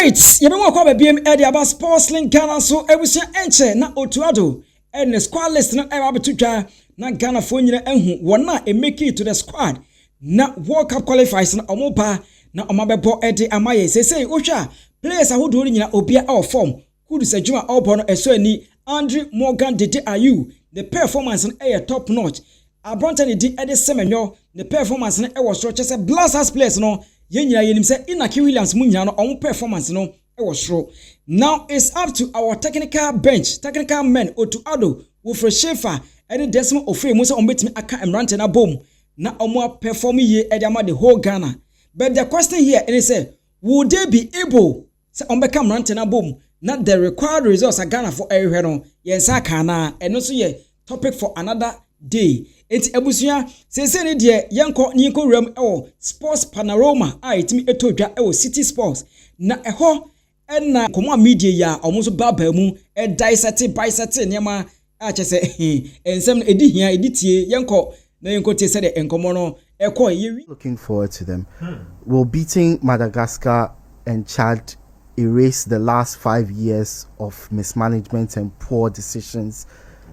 Alright, you know what BM Eddie about Sports Link Ghana so ebusia enche na otuado and the squad list na eba betutwa na Ghana fo nyina ehu wona e make it to the squad na World Cup qualifiers na omoba na omabebo Eddie amaye say ohwa players ahodo nyina obia our form Kudus Antione obo no eso ani Andre Morgan Dede Ayew the performance na top notch Antione Dede Semenyo the performance na was structure say blasters players no Yenyina yenim say Inaki Williams mu nyina no on performance no e was show. Now it's up to our technical bench, technical men Otuado, Wilfred Schaefer, and Desmond Ofre mo say on betimi aka emrante na bom na omo perform ye e the whole Ghana. But the question here is say would they be able say on beka emrante na bom na the required results are Ghana for everywhere no yensa kana and also ye topic for another day. Enti ebusuya sese ne de yenko rem ewo sports panorama a etimi etodwa ewo city sports na eho na komo media ya omonso baba mu e dissect niam a chese ensem edi hia editie yenko na yenko te se de enkomo no eko yewi. Looking forward to them. Will beating Madagascar and Chad erase the last 5 years of mismanagement and poor decisions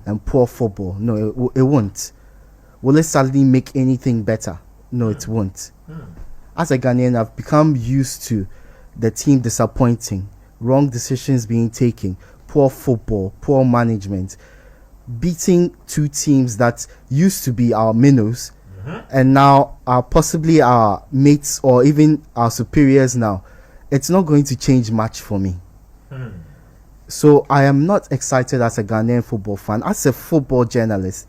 and poor football? No, it won't. Will it suddenly make anything better? No, it won't. As a Ghanaian, I've become used to the team disappointing, wrong decisions being taken, poor football, poor management, beating two teams that used to be our minnows and now are possibly our mates or even our superiors now. It's not going to change much for me. So I am not excited as a Ghanaian football fan. As a football journalist,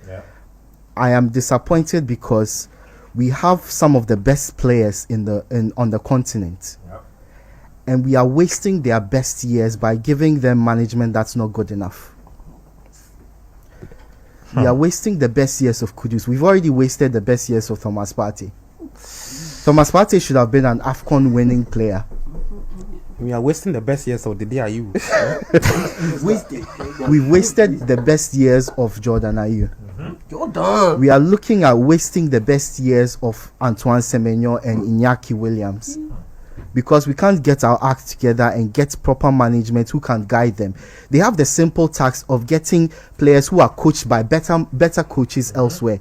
I am disappointed because we have some of the best players on the continent, and we are wasting their best years by giving them management that's not good enough. We are wasting the best years of Kudus. We've already wasted the best years of Thomas Partey. Thomas Partey should have been an AFCON winning player. We are wasting the best years of Dede Ayew. We wasted the best years of Jordan Ayew. We are looking at wasting the best years of Antione Semenyo and Inaki Williams because we can't get our act together and get proper management who can guide them. They have the simple task of getting players who are coached by better coaches elsewhere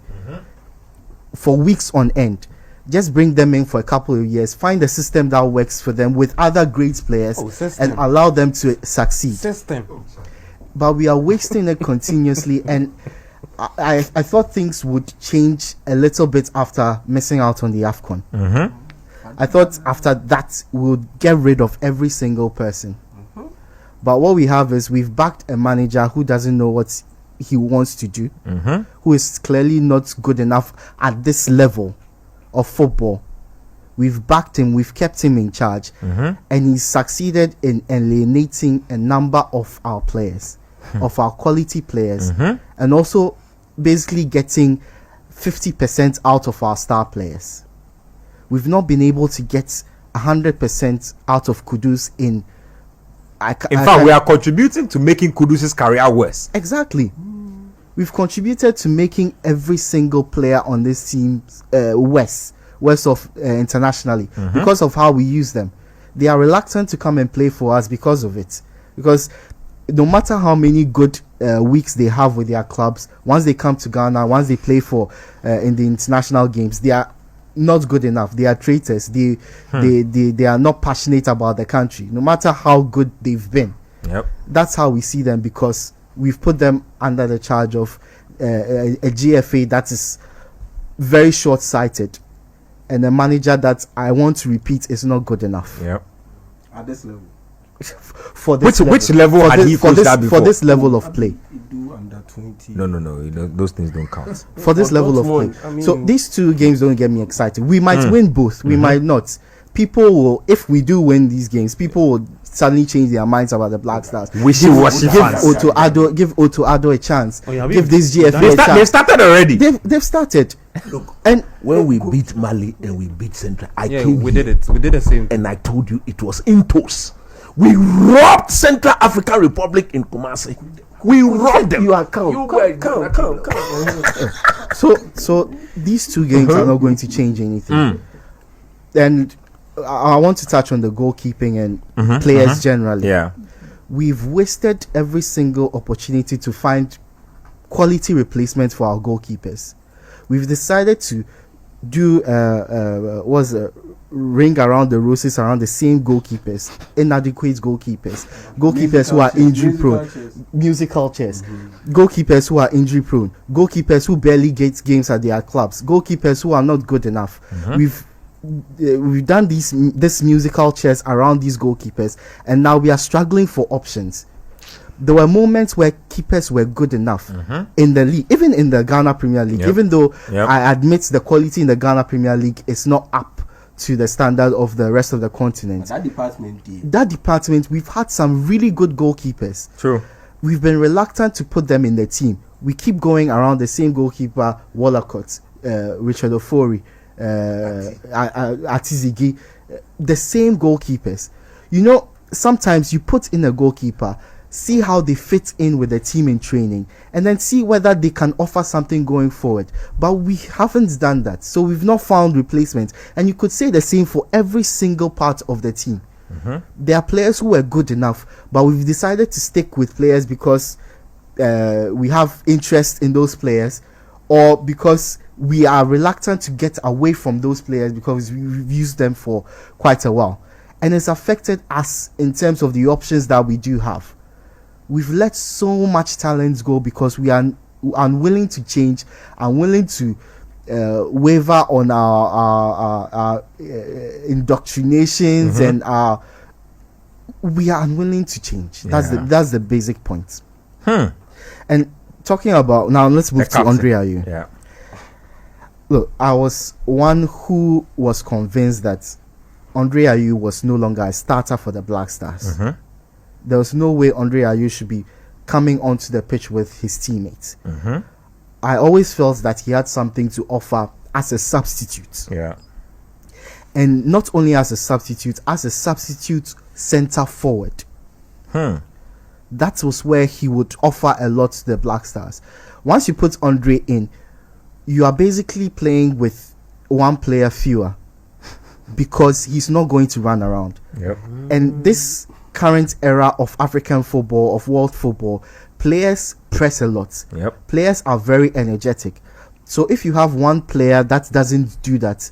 for weeks on end. Just bring them in for a couple of years, find a system that works for them with other great players and allow them to succeed. But we are wasting it continuously, and I thought things would change a little bit after missing out on the AFCON. I thought after that we would get rid of every single person. But what we have is we've backed a manager who doesn't know what he wants to do, who is clearly not good enough at this level of football. We've backed him, we've kept him in charge, and he's succeeded in alienating a number of our players, of our quality players, and also basically getting 50% out of our star players. We've not been able to get 100% out of Kudus in fact, we are contributing to making Kudus's career worse. Exactly. We've contributed to making every single player on this team worse of internationally because of how we use them. They are reluctant to come and play for us because of it. Because no matter how many good weeks they have with their clubs, once they come to Ghana, once they play for in the international games, they are not good enough. They are traitors. They are not passionate about the country, no matter how good they've been. That's how we see them, because we've put them under the charge of a GFA that is very short-sighted, and a manager that, I want to repeat, is not good enough. At this level. For this which level had he coached that before? For this level of play. Under 20. No, those things don't count. For this level of play. I mean, so these two games don't get me excited. We might win both. We might not. People will, if we do win these games, people will suddenly change their minds about the Black Stars. Give Otuado a chance. Give this GFA a chance. They've started already. They've started. Look, and when we beat Mali and we beat Central, we did it. We did the same. And I told you it was in toes. We robbed Central African Republic in Kumasi. We robbed them. You are calm. So these two games are not going to change anything. And I want to touch on the goalkeeping and players generally. Yeah. We've wasted every single opportunity to find quality replacement for our goalkeepers. We've decided to do ring around the roses around the same goalkeepers, inadequate goalkeepers who are injury prone, musical chairs, goalkeepers who are injury prone, goalkeepers who barely get games at their clubs, goalkeepers who are not good enough. We've done this musical chairs around these goalkeepers, and now we are struggling for options. There were moments where keepers were good enough in the league, even in the Ghana Premier League, even though I admit the quality in the Ghana Premier League is not up to the standard of the rest of the continent. That department, we've had some really good goalkeepers. True. We've been reluctant to put them in the team. We keep going around the same goalkeeper, Wallacott, Richard Ofori, Atizigi, the same goalkeepers. You know, sometimes you put in a goalkeeper, see how they fit in with the team in training, and then see whether they can offer something going forward. But we haven't done that, so we've not found replacements. And you could say the same for every single part of the team. There are players who were good enough, but we've decided to stick with players because we have interest in those players, or because we are reluctant to get away from those players because we've used them for quite a while. And it's affected us in terms of the options that we do have. We've let so much talent go because we are unwilling to change, unwilling to waver on our indoctrinations, and we are unwilling to change. That's the basic point. And talking about, now let's move to Andre Ayew. Yeah. Look, I was one who was convinced that Andre Ayew was no longer a starter for the Black Stars. There was no way Andre Ayew should be coming onto the pitch with his teammates. I always felt that he had something to offer as a substitute. Yeah. And not only as a substitute centre forward. That was where he would offer a lot to the Black Stars. Once you put Andre in, you are basically playing with one player fewer because he's not going to run around. And this current era of African football, of world football, players press a lot. Players are very energetic. So if you have one player that doesn't do that,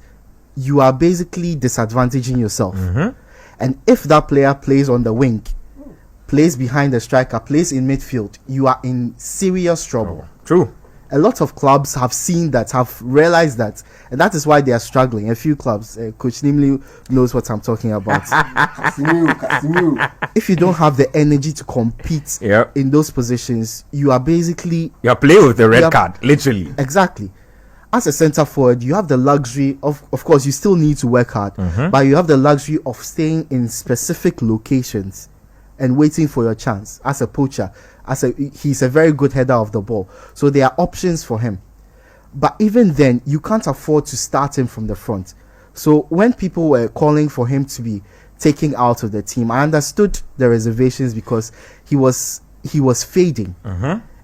you are basically disadvantaging yourself. And if that player plays on the wing, plays behind the striker, plays in midfield, you are in serious trouble. True. A lot of clubs have seen that, have realized that, and that is why they are struggling. A few clubs, Coach Nimli knows what I'm talking about. If you don't have the energy to compete in those positions, you are basically... You are playing with the red card, literally. Exactly. As a centre forward, you have the luxury of course, you still need to work hard, but you have the luxury of staying in specific locations and waiting for your chance. As a poacher, he's a very good header of the ball, so there are options for him. But even then, you can't afford to start him from the front. So when people were calling for him to be taken out of the team, I understood the reservations because he was fading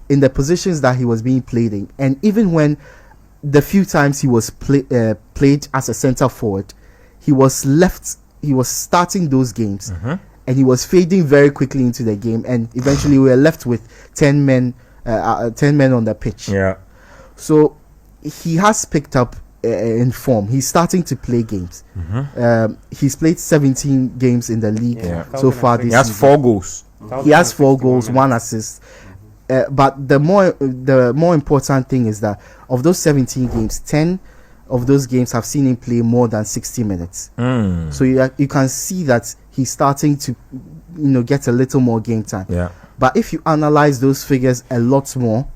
in the positions that he was being played in. And even when the few times he was played as a centre forward, he was starting those games, and he was fading very quickly into the game, and eventually we were left with 10 men on the pitch. So he has picked up in form. He's starting to play games. He's played 17 games in the league so far this season. He has 4 goals. He has 4 goals, 1 assist. But the more important thing is that of those 17 games, 10 of those games have seen him play more than 60 minutes. So you can see that he's starting to get a little more game time. But if you analyze those figures a lot more,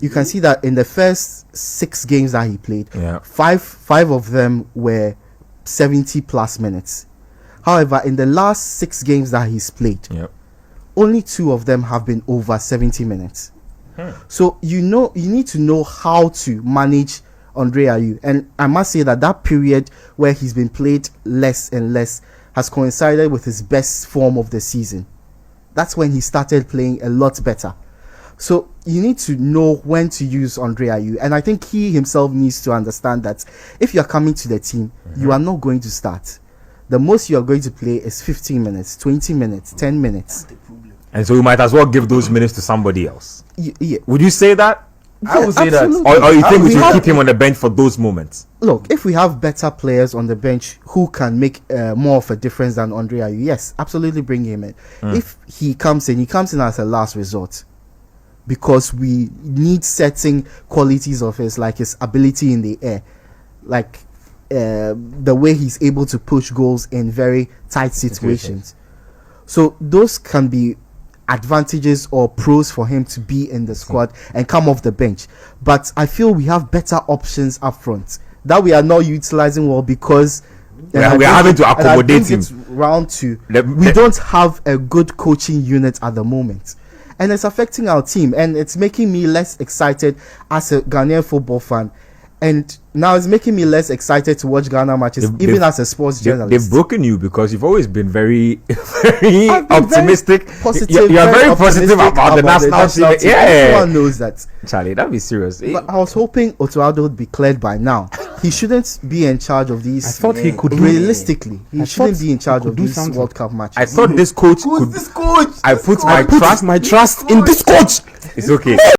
you can see that in the first 6 games that he played, five of them were 70 plus minutes. However, in the last 6 games that he's played, only 2 of them have been over 70 minutes. So you need to know how to manage Andre Ayew. And I must say that period where he's been played less and less has coincided with his best form of the season. That's when he started playing a lot better. So you need to know when to use Andre Ayew. And I think he himself needs to understand that if you're coming to the team, you are not going to start. the most you are going to play is 15 minutes, 20 minutes, 10 minutes. And so you might as well give those minutes to somebody else. Yeah. Would you say that? I would say that. absolutely. Or you think we should have- keep him on the bench for those moments? Look, if we have better players on the bench who can make more of a difference than Andre Ayew, yes, absolutely bring him in. If he comes in as a last resort, because we need certain qualities of his, like his ability in the air, like the way he's able to push goals in very tight situations. So those can be advantages or pros for him to be in the squad and come off the bench. But I feel we have better options up front that we are not utilizing well, because We are having to accommodate him. Round two, we don't have a good coaching unit at the moment, and it's affecting our team, and it's making me less excited as a Ghanaian football fan. And now it's making me less excited to watch Ghana matches, even as a sports journalist. They've broken you because you've always been very, very I've been optimistic. very positive, You're very optimistic positive about the national team. Yeah, everyone knows that. Charlie, that'd be serious. But I was hoping Otuado would be cleared by now. He shouldn't be in charge of these. I thought he could do- realistically. He I shouldn't thought be in charge he of could do these something. World Cup matches. I thought this coach Who's could. this coach? I put my trust my trust in this coach. It's okay.